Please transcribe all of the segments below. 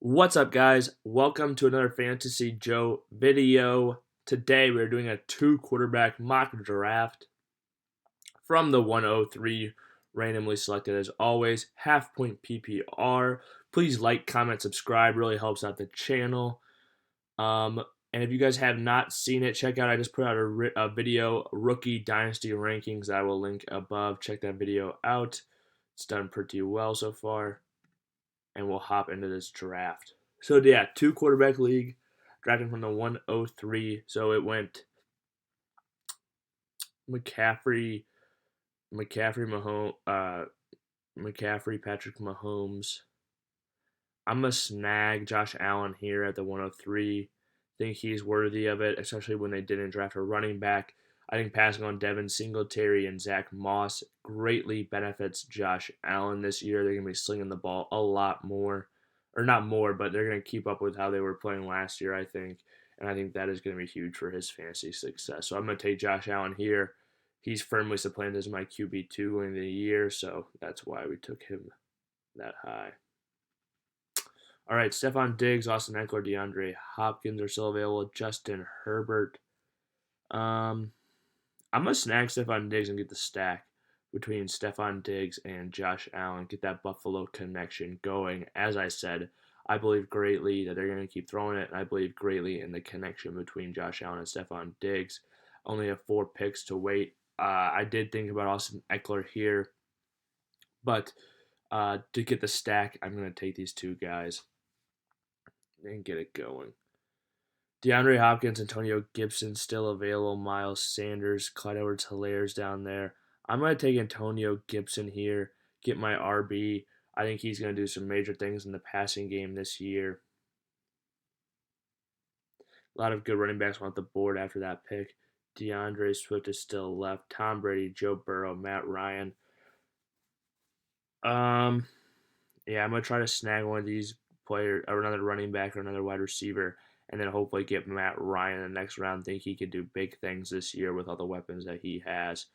What's up, guys? Welcome to another Fantasy Joe video. Today we're doing a 2-quarterback mock draft from the 103, randomly selected as always, half-point PPR. Please like, comment, subscribe. Really helps out the channel. And if you guys have not seen it, check out. I just put out a video, Rookie Dynasty Rankings. I will link above. Check that video out. It's done pretty well so far. And we'll hop into this draft. So yeah, 2-quarterback league, drafting from the 103. So it went McCaffrey, Patrick Mahomes. I'm gonna snag Josh Allen here at the 103. Think he's worthy of it, especially when they didn't draft a running back. I think passing on Devin, Singletary, and Zach Moss greatly benefits Josh Allen this year. They're going to be slinging the ball a lot more. Or not more, but they're going to keep up with how they were playing last year, I think. And I think that is going to be huge for his fantasy success. So I'm going to take Josh Allen here. He's firmly supplanted as my QB2 going into the year, so that's why we took him that high. All right, Stefon Diggs, Austin Eckler, DeAndre Hopkins are still available. Justin Herbert. I'm going to snag Stefon Diggs and get the stack between Stefon Diggs and Josh Allen. Get that Buffalo connection going. As I said, I believe greatly that they're going to keep throwing it, and I believe greatly in the connection between Josh Allen and Stefon Diggs. Only have 4 picks to wait. I did think about Austin Eckler here, but to get the stack, I'm going to take these two guys and get it going. DeAndre Hopkins, Antonio Gibson still available. Myles Sanders, Clyde Edwards-Hilaire's down there. I'm going to take Antonio Gibson here, get my RB. I think he's going to do some major things in the passing game this year. A lot of good running backs on the board after that pick. DeAndre Swift is still left. Tom Brady, Joe Burrow, Matt Ryan. I'm going to try to snag one of these players, or another running back or another wide receiver, and then hopefully get Matt Ryan in the next round. Think he could do big things this year with all the weapons that he has.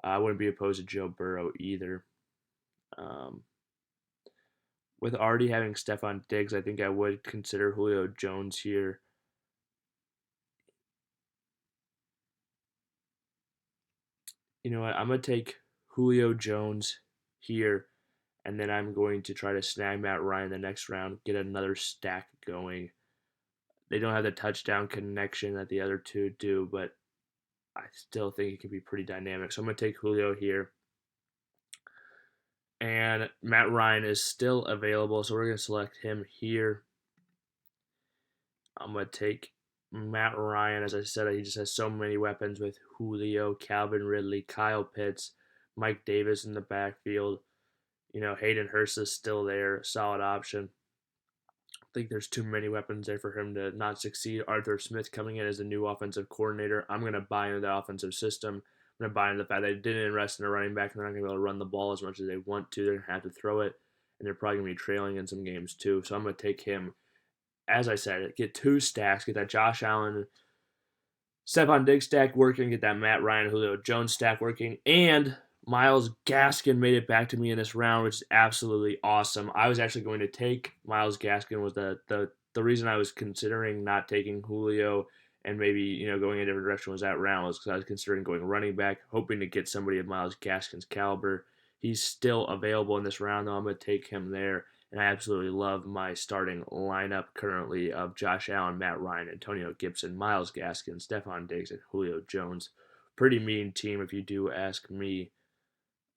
I wouldn't be opposed to Joe Burrow either. With already having Stefon Diggs, I think I would consider Julio Jones here. You know what? I'm going to take Julio Jones here, and then I'm going to try to snag Matt Ryan the next round, get another stack going. They don't have the touchdown connection that the other two do, but I still think it can be pretty dynamic. So I'm going to take Julio here. And Matt Ryan is still available, so we're going to select him here. I'm going to take Matt Ryan. As I said, he just has so many weapons with Julio, Calvin Ridley, Kyle Pitts, Mike Davis in the backfield. You know, Hayden Hurst is still there, solid option. I think there's too many weapons there for him to not succeed. Arthur Smith coming in as the new offensive coordinator. I'm going to buy into the offensive system. I'm going to buy into the fact they didn't invest in a running back, and they're not going to be able to run the ball as much as they want to. They're going to have to throw it, and they're probably going to be trailing in some games too. So I'm going to take him. As I said, get 2 stacks, get that Josh Allen, Stefon Diggs stack working, get that Matt Ryan, Julio Jones stack working, and Myles Gaskin made it back to me in this round, which is absolutely awesome. I was actually going to take Myles Gaskin. Was the reason I was considering not taking Julio and maybe going in a different direction was that round, was because I was considering going running back, hoping to get somebody of Myles Gaskin's caliber. He's still available in this round, though. I'm going to take him there, and I absolutely love my starting lineup currently of Josh Allen, Matt Ryan, Antonio Gibson, Myles Gaskin, Stefon Diggs, and Julio Jones. Pretty mean team if you do ask me.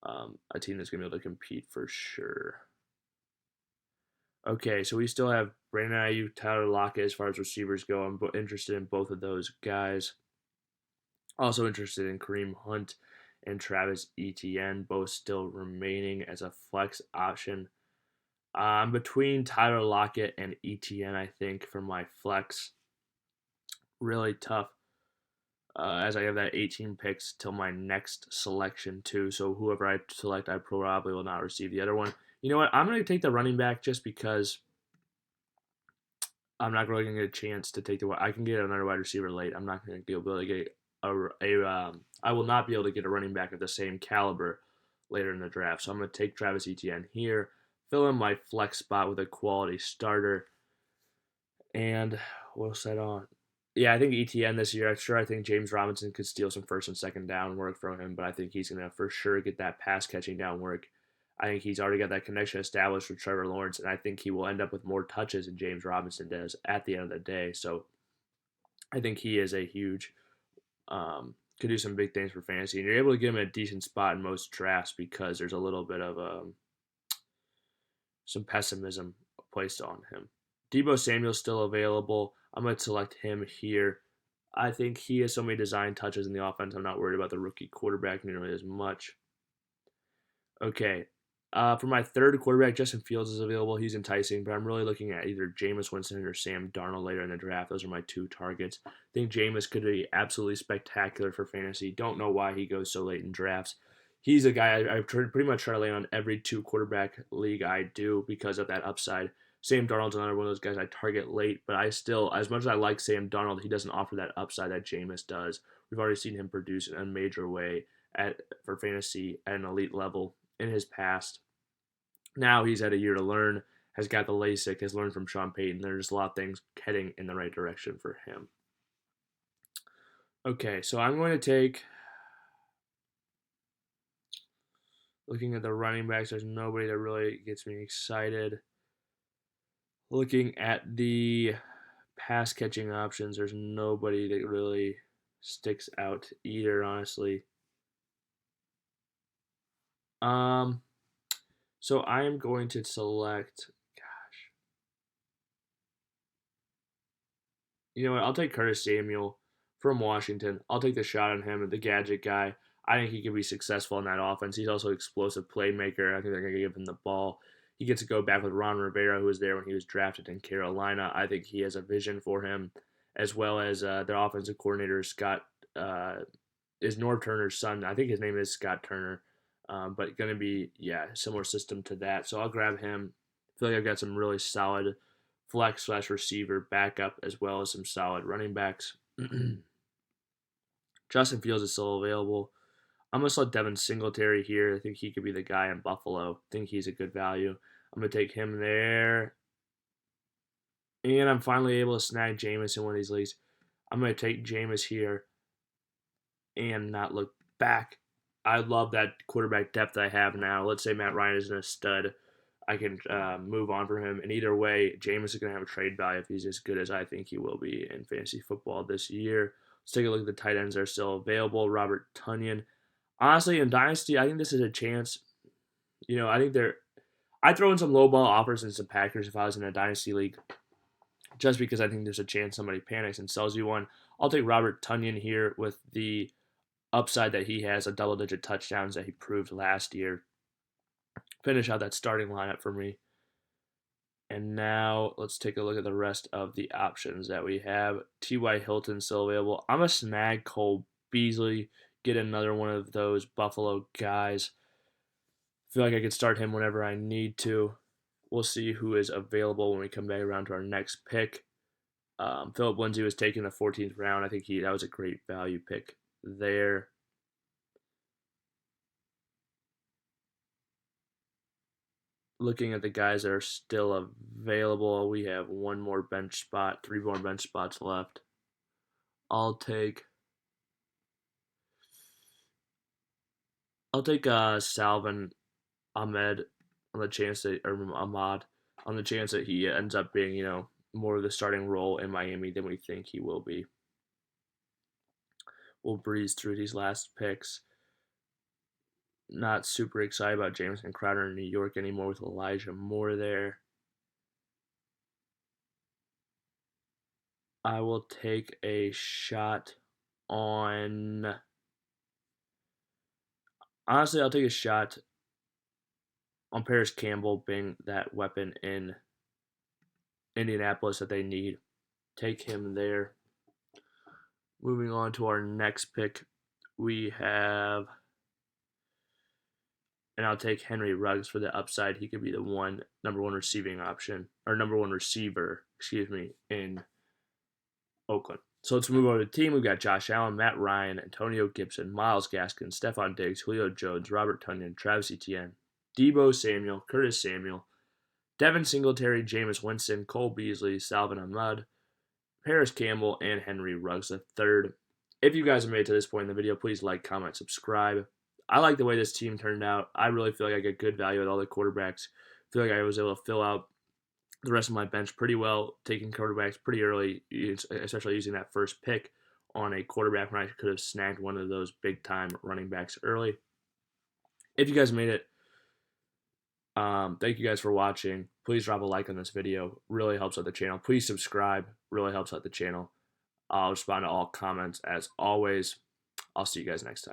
A team that's going to be able to compete for sure. Okay, so we still have Brandon Ayuk, Tyler Lockett as far as receivers go. I'm interested in both of those guys. Also interested in Kareem Hunt and Travis Etienne, both still remaining as a flex option. I'm between Tyler Lockett and Etienne, I think, for my flex. Really tough. As I have that 18 picks till my next selection too. So whoever I select, I probably will not receive the other one. You know what? I'm going to take the running back just because I'm not really going to get a chance to take I can get another wide receiver late. I'm not going to be able to get I will not be able to get a running back of the same caliber later in the draft. So I'm going to take Travis Etienne here, fill in my flex spot with a quality starter. And what's that on? Yeah, I think Etienne this year. Sure, I think James Robinson could steal some first and second down work from him, but I think he's going to for sure get that pass catching down work. I think he's already got that connection established with Trevor Lawrence, and I think he will end up with more touches than James Robinson does at the end of the day. So I think he is a huge, could do some big things for fantasy. And you're able to get him a decent spot in most drafts because there's a little bit of some pessimism placed on him. Deebo Samuel's still available. I'm going to select him here. I think he has so many design touches in the offense. I'm not worried about the rookie quarterback nearly as much. Okay. For my third quarterback, Justin Fields is available. He's enticing, but I'm really looking at either Jameis Winston or Sam Darnold later in the draft. Those are my two targets. I think Jameis could be absolutely spectacular for fantasy. Don't know why he goes so late in drafts. He's a guy I pretty much try to land on every two quarterback league I do because of that upside. Sam Darnold's another one of those guys I target late, but I still, as much as I like Sam Darnold, he doesn't offer that upside that Jameis does. We've already seen him produce in a major way for fantasy at an elite level in his past. Now he's had a year to learn, has got the LASIK, has learned from Sean Payton. There's a lot of things heading in the right direction for him. Okay, so I'm going to take, looking at the running backs, there's nobody that really gets me excited. Looking at the pass catching options, there's nobody that really sticks out either, honestly. So I am going to select, you know what? I'll take Curtis Samuel from Washington. I'll take the shot on him, the gadget guy. I think he can be successful in that offense. He's also an explosive playmaker. I think they're going to give him the ball. He gets to go back with Ron Rivera, who was there when he was drafted in Carolina. I think he has a vision for him, as well as their offensive coordinator, Scott, is Norv Turner's son. I think his name is Scott Turner, but going to be, similar system to that. So I'll grab him. I feel like I've got some really solid flex slash receiver backup as well as some solid running backs. Justin Fields is still available. I'm going to select Devin Singletary here. I think he could be the guy in Buffalo. I think he's a good value. I'm going to take him there. And I'm finally able to snag Jameis in one of these leagues. I'm going to take Jameis here and not look back. I love that quarterback depth I have now. Let's say Matt Ryan isn't a stud. I can move on from him. And either way, Jameis is going to have a trade value if he's as good as I think he will be in fantasy football this year. Let's take a look at the tight ends that are still available. Robert Tonyan. Honestly, in Dynasty, I think this is a chance. I think I'd throw in some low ball offers and some Packers if I was in a Dynasty league, just because I think there's a chance somebody panics and sells you one. I'll take Robert Tonyan here with the upside that he has, a double-digit touchdowns that he proved last year. Finish out that starting lineup for me. And now let's take a look at the rest of the options that we have. T.Y. Hilton still available. I'm going to snag Cole Beasley, get another one of those Buffalo guys. Feel like I could start him whenever I need to. We'll see who is available when we come back around to our next pick. Philip Lindsay was taken in the 14th round. I think that was a great value pick there. Looking at the guys that are still available, we have three more bench spots left. I'll take Salvon Ahmed on the chance that he ends up being, more of the starting role in Miami than we think he will be. We'll breeze through these last picks. Not super excited about Jameson Crowder in New York anymore with Elijah Moore there. I will take a shot on... Honestly, I'll take a shot on Parris Campbell being that weapon in Indianapolis that they need. Take him there. Moving on to our next pick, we have... And I'll take Henry Ruggs for the upside. He could be the number one receiving option, or number one receiver, in Oakland. So let's move over to the team. We've got Josh Allen, Matt Ryan, Antonio Gibson, Myles Gaskin, Stefon Diggs, Julio Jones, Robert Tonyan, Travis Etienne, Deebo Samuel, Curtis Samuel, Devin, Singletary, Jameis, Winston, Cole Beasley, Salvon, Ahmed, Parris, Campbell, and Henry Ruggs III. If you guys have made it to this point in the video, please like, comment, subscribe. I like the way this team turned out. I really feel like I get good value with all the quarterbacks. I feel like I was able to fill out the rest of my bench pretty well, taking quarterbacks pretty early, especially using that first pick on a quarterback when I could have snagged one of those big-time running backs early. If you guys made it, thank you guys for watching. Please drop a like on this video. Really helps out the channel. Please subscribe. Really helps out the channel. I'll respond to all comments as always. I'll see you guys next time.